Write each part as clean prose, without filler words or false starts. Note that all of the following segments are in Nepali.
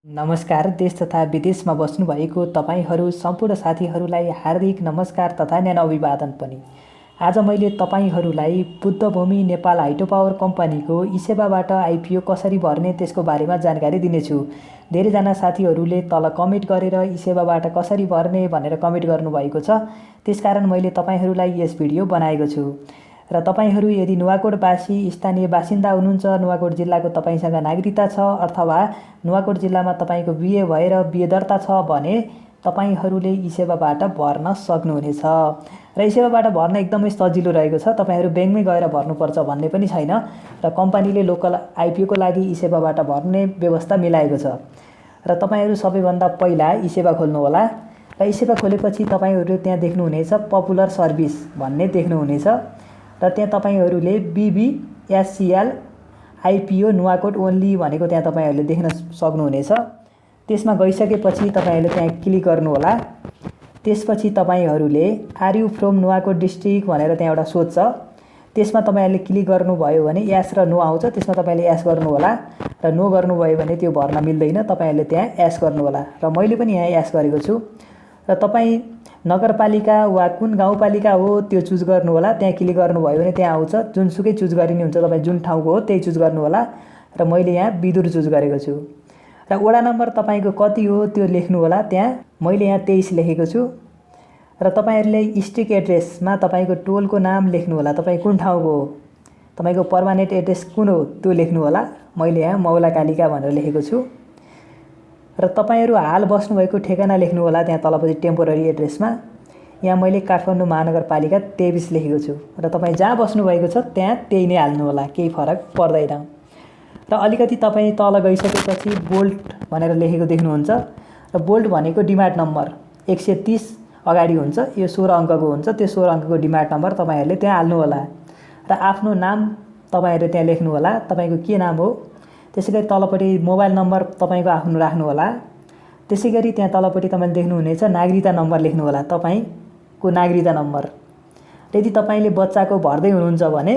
नमस्कार। देश तथा विदेशमा बस्नुभएको तपाईहरू सम्पूर्ण साथीहरूलाई हार्दिक नमस्कार तथा न्यानो अभिवादन पनि। आज मैले तपाईहरूलाई बूमी नेपाल हाइड्रोपावर कम्पनीको इसेवाबाट आइपिओ कसरी भर्ने त्यसको बारेमा जानकारी दिनेछु। धेरैजना साथीहरूले तल कमेन्ट गरेर इसेवाबाट कसरी भर्ने भनेर कमेन्ट गर्नुभएको छ। त्यसकारण मैले तपाईहरूलाई यस भिडियो बनाएको छु। र तपाईहरू यदि नुवाकोटवासी स्थानीय बासिन्दा हुनुहुन्छ, नुवाकोट जिल्लाको तपाईसँग नागरिकता छ अथवा नुवाकोट जिल्लामा तपाईको बिए भएर बिए दर्ता छ भने तपाईहरूले इसेवाबाट भर्न सक्नुहुनेछ। र इसेवाबाट भर्न एकदमै सजिलो रहेको छ। तपाईहरू बैंकमै गएर भर्नुपर्छ भन्ने पनि छैन र कम्पनीले लोकल आइपिओको लागि इसेवाबाट भर्ने व्यवस्था मिलाएको छ। र तपाईहरू सबैभन्दा पहिला इसेवा खोल्नु होला र इसेवा खोलेपछि तपाईहरूले त्यहाँ देख्नुहुनेछ पपुलर सर्भिस भन्ने देख्नुहुनेछ र त्यहाँ तपाईहरूले बीबीएससीएल आइपिओ नुवाकोट ओन्ली भनेको त्यहाँ तपाईहरूले देख्न सक्नुहुनेछ। त्यसमा गइसकेपछि तपाईहरूले त्यहाँ क्लिक गर्नु होला। त्यसपछि तपाईहरूले are you from Nuwakot district भनेर त्यहाँ एउटा सोध्छ। त्यसमा तपाईहरूले क्लिक गर्नुभयो भने यस र नो आउँछ। त्यसमा तपाईले यस गर्नु होला र नो गर्नुभयो भने त्यो भर्न मिल्दैन। तपाईहरूले त्यहाँ यस गर्नु होला र मैले पनि यहाँ यस गरेको छु। र तपाईँ नगरपालिका वा कुन गाउँपालिका हो त्यो चुज गर्नु होला। त्यहाँ क्लिक गर्नुभयो भने त्यहाँ आउँछ। जुनसुकै चुज गरिने हुन्छ, तपाईँ जुन ठाउँको हो त्यही चुज गर्नु होला र मैले यहाँ विदुर चुज गरेको छु। र वडा नम्बर तपाईँको कति हो त्यो लेख्नु होला। त्यहाँ मैले यहाँ 23 लेखेको छु। र तपाईहरूले स्ट्रिक्ट एड्रेसमा तपाईँको टोलको नाम लेख्नु होला। तपाईँ कुन ठाउँको हो, तपाईँको पर्मानेन्ट एड्रेस कुन हो त्यो लेख्नु होला। मैले यहाँ मौलाकालिका भनेर लेखेको छु। र तपाईहरू हाल बस्नुभएको ठेगाना लेख्नु होला त्यहाँ तलपट्टि टेम्पोररी एड्रेसमा। यहाँ मैले काठमाडौँ महानगरपालिका 23 लेखेको छु र तपाईँ जहाँ बस्नुभएको छ त्यहाँ त्यही नै हाल्नु होला, केही फरक पर्दैन। र अलिकति तपाईँ तल गइसकेपछि बोल्ट भनेर लेखेको देख्नुहुन्छ र बोल्ट भनेको डिमार्ट नम्बर 130 अगाडि हुन्छ। यो 16 अङ्कको हुन्छ। त्यो 16 अङ्कको डिमार्ट नम्बर तपाईँहरूले त्यहाँ हाल्नु होला र आफ्नो नाम तपाईँहरूले त्यहाँ लेख्नु होला। तपाईँको के नाम हो। त्यसैगरी तलपट्टि मोबाइल नम्बर तपाईँको आफ्नो राख्नु होला। त्यसैगरी त्यहाँ तलपट्टि तपाईँले देख्नुहुनेछ नागरिकता नम्बर लेख्नु होला, तपाईँको नागरिकता नम्बर। यदि तपाईँले बच्चाको भर्दै हुनुहुन्छ भने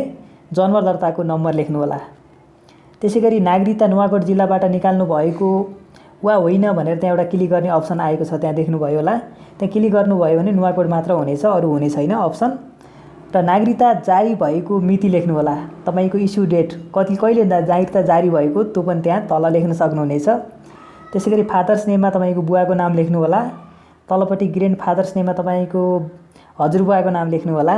जन्म दर्ताको नम्बर लेख्नु होला। त्यसैगरी नागरिकता नुवाकोट जिल्लाबाट निकाल्नु भएको वा होइन भनेर त्यहाँ एउटा क्लिक गर्ने अप्सन आएको छ, त्यहाँ देख्नुभयो होला। त्यहाँ क्लिक गर्नुभयो भने नुवाकोट मात्र हुनेछ, अरू हुने छैन अप्सन। र नागरिकता जारी भएको मिति लेख्नु होला। तपाईँको इस्यु डेट कहिले नागरिकता जारी भएको त्यो पनि त्यहाँ तल लेख्न सक्नुहुनेछ। त्यसैगरी फादर्स नेममा तपाईँको बुवाको नाम लेख्नु होला। तलपट्टि ग्रेन्ड फादर्स नेममा तपाईँको हजुरबुवाको नाम लेख्नु होला।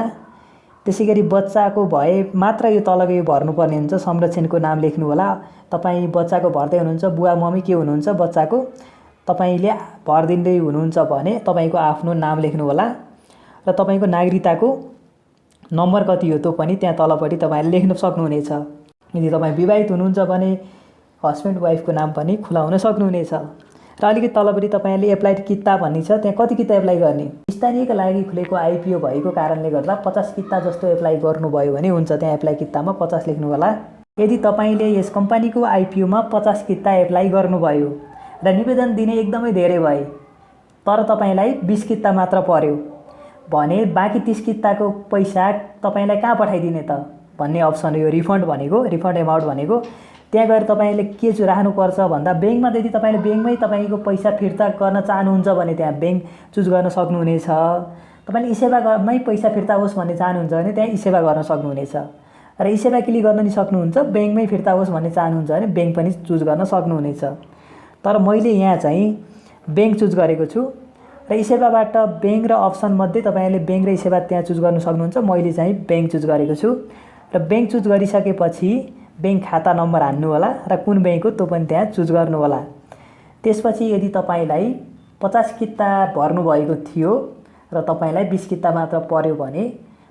त्यसैगरी बच्चाको भए मात्र यो तलको यो भर्नुपर्ने हुन्छ, संरक्षणको नाम लेख्नु होला। तपाईँ बच्चाको भर्दै हुनुहुन्छ, बुवा मम्मी के हुनुहुन्छ बच्चाको, तपाईँले भरिदिँदै हुनुहुन्छ भने तपाईँको आफ्नो नाम लेख्नु होला। र तपाईँको नागरिकताको नम्बर कति हो त्यो पनि त्यहाँ तलपट्टि तपाईँले लेख्न सक्नुहुनेछ। यदि तपाईँ विवाहित हुनुहुन्छ भने हस्बेन्ड वाइफको नाम पनि खुलाउन सक्नुहुनेछ। र अलिकति तलपट्टि तपाईँले एप्लाइड किता भन्ने छ, त्यहाँ कति किता एप्लाई गर्ने। स्थानीयका लागि खुलेको आइपिओ भएको कारणले गर्दा 50 किता जस्तो एप्लाई गर्नुभयो भने हुन्छ। त्यहाँ एप्लाई कितामा 50 लेख्नु होला। यदि तपाईँले यस कम्पनीको आइपिओमा 50 किता एप्लाई गर्नुभयो र निवेदन दिने एकदमै धेरै भए तर तपाईँलाई 20 किता मात्र पर्यो भने बाँकी 30 किताको पैसा तपाईँलाई कहाँ पठाइदिने त भन्ने अप्सन हो यो रिफन्ड भनेको। रिफन्ड एमाउन्ट भनेको त्यहाँ गएर तपाईँले के राख्नुपर्छ भन्दा ब्याङ्कमा यदि तपाईँले ब्याङ्कमै तपाईँको पैसा फिर्ता गर्न चाहनुहुन्छ भने त्यहाँ ब्याङ्क चुज गर्न सक्नुहुनेछ। तपाईँले इसेवामै पैसा फिर्ता होस् भन्ने चाहनुहुन्छ भने त्यहाँ इसेवा गर्न सक्नुहुनेछ र इसेवा क्लिक गर्न नि सक्नुहुन्छ। ब्याङ्कमै फिर्ता होस् भन्ने चाहनुहुन्छ भने ब्याङ्क पनि चुज गर्न सक्नुहुनेछ। तर मैले यहाँ चाहिँ ब्याङ्क चुज गरेको छु र इसेवाबाट ब्याङ्क र अप्सन मध्ये तपाईँले ब्याङ्क र इसेवा त्यहाँ चुज गर्न सक्नुहुन्छ। मैले चाहिँ ब्याङ्क चुज गरेको छु र ब्याङ्क चुज गरिसकेपछि ब्याङ्क खाता नम्बर हान्नु होला र कुन ब्याङ्क हो त्यो पनि त्यहाँ चुज गर्नु होला। त्यसपछि यदि तपाईँलाई 50 किता भर्नुभएको थियो र तपाईँलाई 20 किता मात्र पर्यो भने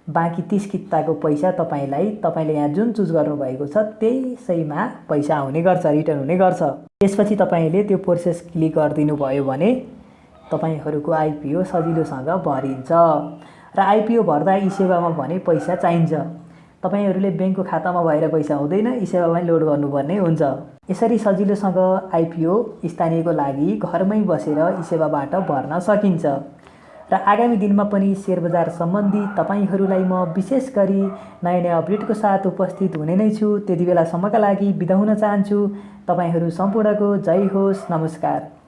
बाँकी 30 किताको पैसा तपाईँले यहाँ जुन चुज गर्नुभएको छ त्यसैमा पैसा आउने गर्छ, रिटर्न हुने गर्छ। त्यसपछि तपाईँले त्यो प्रोसेस क्लिक गरिदिनु भयो भने तपाईहरूको आइपिओ सजिलोसँग भरिन्छ। र आइपिओ भर्दा इसेवामा भने पैसा चाहिन्छ। तपाईहरूले ब्याङ्कको खातामा भएर पैसा हुँदैन, इसेवामै लोड गर्नुपर्ने हुन्छ। यसरी सजिलोसँग आइपिओ स्थानीयको लागि घरमै बसेर इसेवाबाट भर्न सकिन्छ। र र आगामी दिनमा पनि सेयर बजार सम्बन्धी तपाईँहरूलाई म विशेष गरी नयाँ नयाँ अपडेटको साथ उपस्थित हुने नै छु। त्यति बेलासम्मका लागि बिदा हुन चाहन्छु। तपाईँहरू सम्पूर्णको जय होस्, नमस्कार।